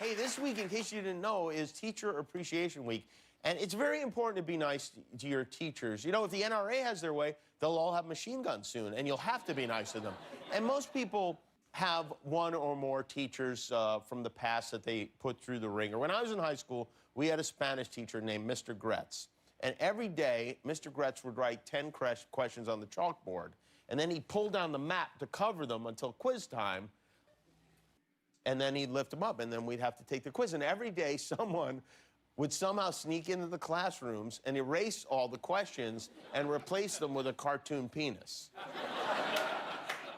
Hey, this week, in case you didn't know, is Teacher Appreciation Week. And it's very important to be nice to your teachers. You know, if the NRA has their way, they'll all have machine guns soon, and you'll have to be nice to them. And most people have one or more teachers from the past that they put through the ringer. When I was in high school, we had a Spanish teacher named Mr. Gretz. And every day, Mr. Gretz would write 10 questions on the chalkboard. And then he'd pull down the map to cover them until quiz time. And then he'd lift them up, and then we'd have to take the quiz. And every day, someone would somehow sneak into the classrooms and erase all the questions and replace them with a cartoon penis.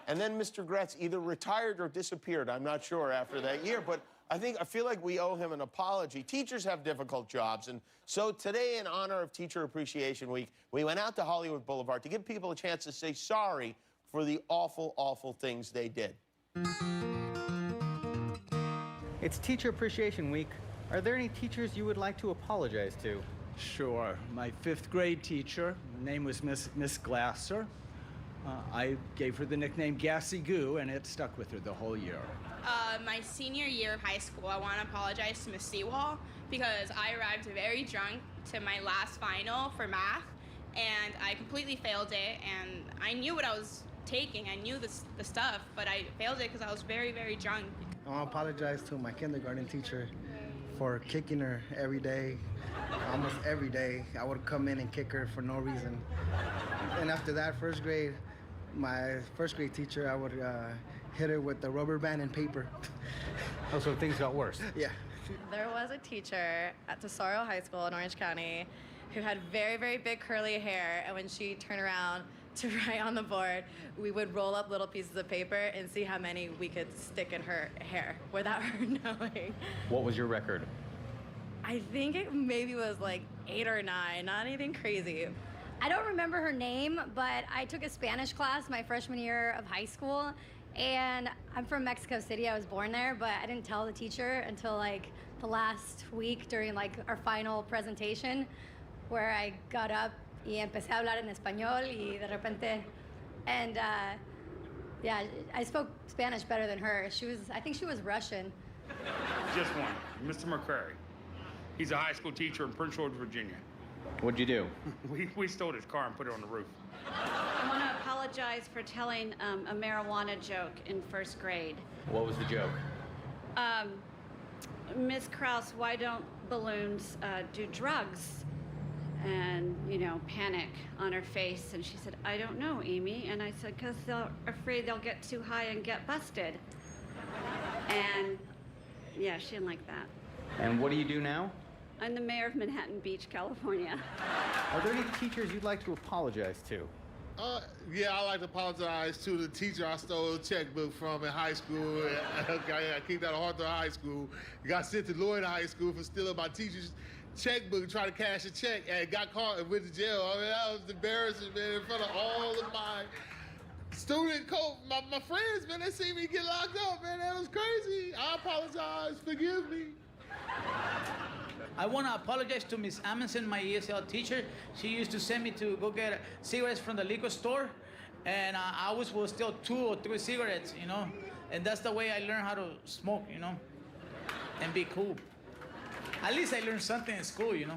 And then Mr. Gretz either retired or disappeared, I'm not sure, after that year. But I feel like we owe him an apology. Teachers have difficult jobs, and so today, in honor of Teacher Appreciation Week, we went out to Hollywood Boulevard to give people a chance to say sorry for the awful, awful things they did. It's Teacher Appreciation Week. Are there any teachers you would like to apologize to? Sure. My 5th grade teacher, her name was Miss Glasser. I gave her the nickname Gassy Goo, and it stuck with her the whole year. My senior year of high school, I want to apologize to Miss Seawall because I arrived very drunk to my last final for math, and I completely failed it, and I knew what I was taking. I knew the stuff, but I failed it because I was very, very drunk. I want to apologize to my kindergarten teacher for kicking her every day, almost every day. I would come in and kick her for no reason. And after that, 1st grade, my 1st grade teacher, I would hit her with the rubber band and paper. Oh, so things got worse. Yeah. There was a teacher at Tesoro High School in Orange County who had very, very big curly hair, and when she turned around to write on the board, we would roll up little pieces of paper and see how many we could stick in her hair without her knowing. What was your record? I think it maybe was like 8 or 9, not anything crazy. I don't remember her name, but I took a Spanish class my freshman year of high school, and I'm from Mexico City. I was born there, but I didn't tell the teacher until like the last week during like our final presentation, where I got up y empecé a hablar en español y de repente, and yeah, I spoke Spanish better than her. I think she was Russian. Just one, Mr. McCrary. He's a high school teacher in Prince George, Virginia. What'd you do? We stole his car and put it on the roof. I want to apologize for telling a marijuana joke in 1st grade. What was the joke? Miss Krause, why don't balloons do drugs? And, you know, panic on her face. And she said, I don't know, Amy. And I said, because they're afraid they'll get too high and get busted. And, yeah, she didn't like that. And what do you do now? I'm the mayor of Manhattan Beach, California. Are there any teachers you'd like to apologize to? Yeah, I like to apologize to the teacher I stole a checkbook from in high school. I kicked out of Arthur High School. Got sent to Lloyd High School for stealing my teacher's checkbook, trying to cash a check, and got caught and went to jail. I mean, that was embarrassing, man, in front of all of my student my friends, man. They see me get locked up, man. That was crazy. I apologize. Forgive me. I want to apologize to Miss Amundsen, my ESL teacher. She used to send me to go get cigarettes from the liquor store, and I always will steal 2 or 3 cigarettes, you know? And that's the way I learned how to smoke, you know? And be cool. At least I learned something in school, you know?